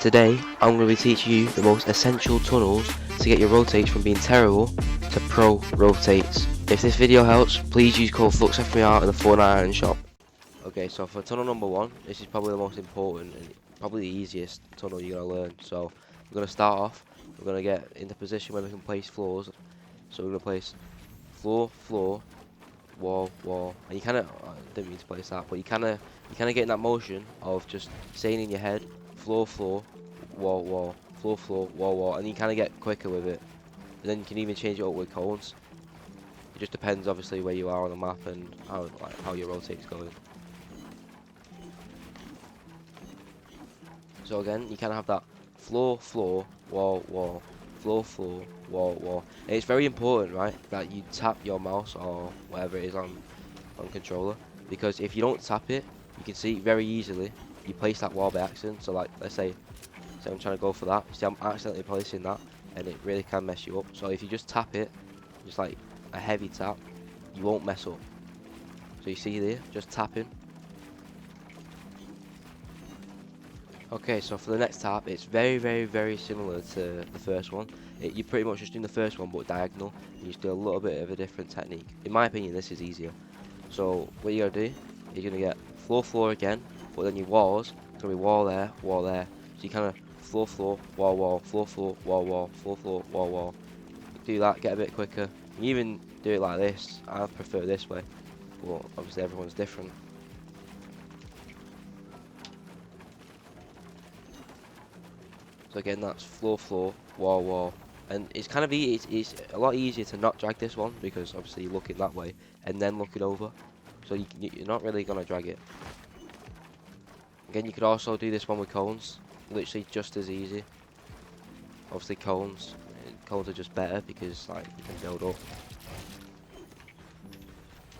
Today, I'm going to be teaching you the most essential tunnels to get your rotates from being terrible to pro rotates. If this video helps, please use code FluxFMR in the Fortnite iron shop. Okay, so for tunnel number 1, this is probably the most important and probably the easiest tunnel you're going to learn. So we're going to start off, we're going to get into position where we can place floors. So we're going to place floor, floor, wall, wall, and you kind of, I didn't mean to place that, but you kind of get in that motion of just saying in your head, floor, floor, wall, wall, floor, floor, wall, wall, and you kind of get quicker with it. And then you can even change it up with cones. It just depends, obviously, where you are on the map and how your rotate's going. So again, you kind of have that floor, floor, wall, wall, floor, floor, wall, wall. And it's very important, right, that you tap your mouse or whatever it is on controller, because if you don't tap it, you can see very easily you place that wall by accident. So like, let's say I'm trying to go for that, see I'm accidentally placing that, and it really can mess you up. So if you just tap it, just like a heavy tap, you won't mess up. So you see there, just tapping. Okay, so for the next tap, it's very similar to the first one. You're pretty much just doing the first one but diagonal, and you just do a little bit of a different technique. In my opinion, this is easier. So what you're gonna do, you're gonna get floor, floor again, but then your walls, it's gonna be wall there, wall there. So you kind of floor, floor, wall, wall, floor, floor, wall, wall, floor, floor, wall, wall. Do that, get a bit quicker. You even do it like this. I prefer this way, but obviously everyone's different. So again, that's floor, floor, wall, wall. And it's kind of it's a lot easier to not drag this one, because obviously you're looking that way and then looking over. So you're not really gonna drag it. Again, you could also do this one with cones, literally just as easy. Obviously cones are just better because like you can build up.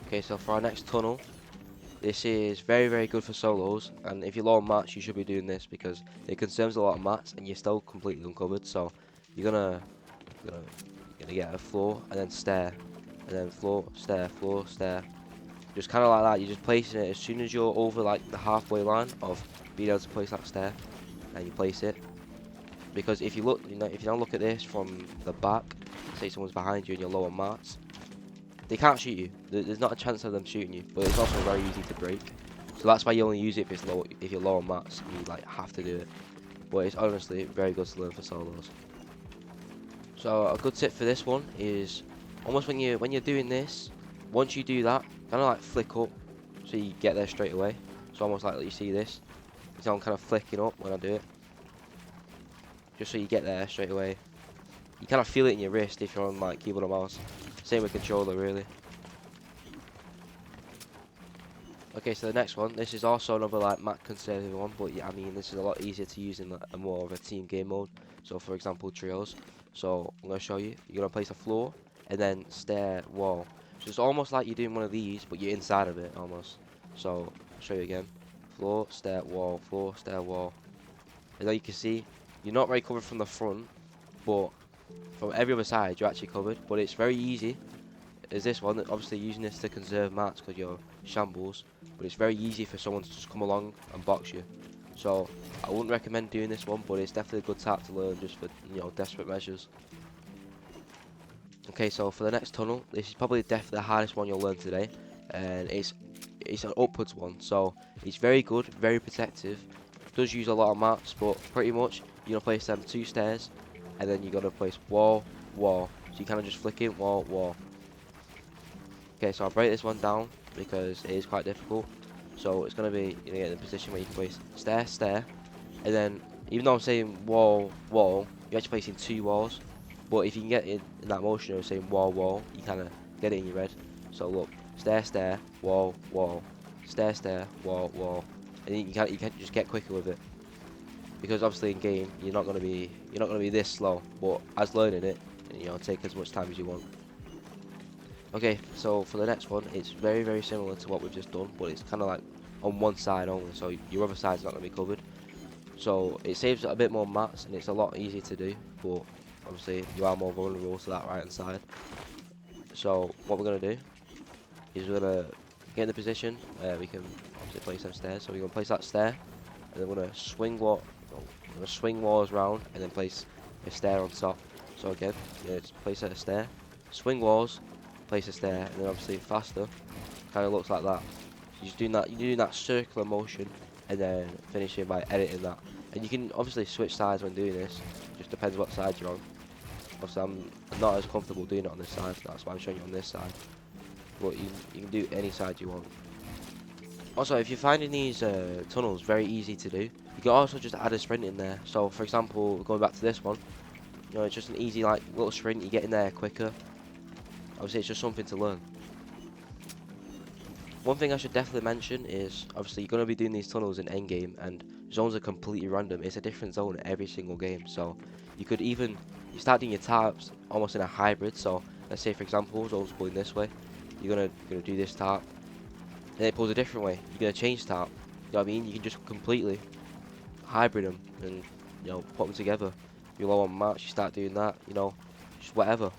Okay, so for our next tunnel, this is very good for solos, and if you're low on mats, you should be doing this because it consumes a lot of mats and you're still completely uncovered. So you're gonna get a floor and then stair, and then floor, stair, just kind of like that. You're just placing it as soon as you're over like the halfway line of being able to place that stair, and you place it. Because if you look, if you don't look at this from the back, say someone's behind you and you're low on mats, they can't shoot you. There's not a chance of them shooting you, but it's also very easy to break. So that's why you only use it if it's low, if you're low on mats, you like have to do it. But it's honestly very good to learn for solos. So a good tip for this one is almost when you're doing this, once you do that, kind of like flick up, so you get there straight away. So almost like you see this, so I'm kind of flicking up when I do it, just so you get there straight away. You kind of feel it in your wrist if you're on like keyboard or mouse. Same with controller, really. Okay, so the next one, this is also another like mat conservative one, but yeah, I mean this is a lot easier to use in a more of a team game mode. So for example, trios. So I'm gonna show you. You're gonna place a floor and then stair, wall. So it's almost like you're doing one of these, but you're inside of it almost. So I'll show you again. Floor, stair, wall, floor, stair, wall. And now you can see you're not very covered from the front, but from every other side you're actually covered. But it's very easy. Is this one, obviously using this to conserve mats because you're shambles, but it's very easy for someone to just come along and box you. So I wouldn't recommend doing this one, but it's definitely a good tap to learn just for, desperate measures. Okay, so for the next tunnel, this is probably definitely the hardest one you'll learn today, and it's an upwards one. So it's very good, very protective. It does use a lot of mats, but pretty much you're gonna place them 2 stairs, and then you're gonna place wall, wall. So you kind of just flick in wall, wall. Okay, so I'll break this one down because it is quite difficult. So it's going to be, get in a position where you can place stair, stair, and then even though I'm saying wall, wall, you're actually placing 2 walls. But if you can get in that motion of saying wall, wall, you kind of get it in your head. So look, stair, stair, wall, wall, stair, stair, wall, wall, and you can just get quicker with it. Because obviously in game you're not going to be this slow, but as learning it, take as much time as you want. Okay, so for the next one, it's very similar to what we've just done, but it's kind of like on one side only, so your other side's not going to be covered. So it saves a bit more mats, and it's a lot easier to do, but obviously you are more vulnerable to that right hand side. So what we're going to do is we're going to get in the position where we can obviously place some stairs. So we're going to place that stair, and then we're going to swing what you're gonna swing walls round and then place a stair on top. So again, just place a stair, swing walls, place a stair, and then obviously faster. Kind of looks like that. So you're doing that circular motion, and then finishing by editing that. And you can obviously switch sides when doing this. Just depends what side you're on. Obviously, I'm not as comfortable doing it on this side, so that's why I'm showing you on this side. But you can do any side you want. Also, if you're finding these tunnels very easy to do, you can also just add a sprint in there. So, for example, going back to this one, it's just an easy like little sprint. You get in there quicker. Obviously, it's just something to learn. One thing I should definitely mention is, obviously, you're going to be doing these tunnels in endgame, and zones are completely random. It's a different zone every single game. So, you could even, you start doing your tarps almost in a hybrid. So, let's say, for example, zone's going this way. You're gonna do this tarp, and it pulls a different way. You're gonna change tarp. You know what I mean? You can just completely hybrid them and put them together. If you're low on mats, you start doing that. Just whatever.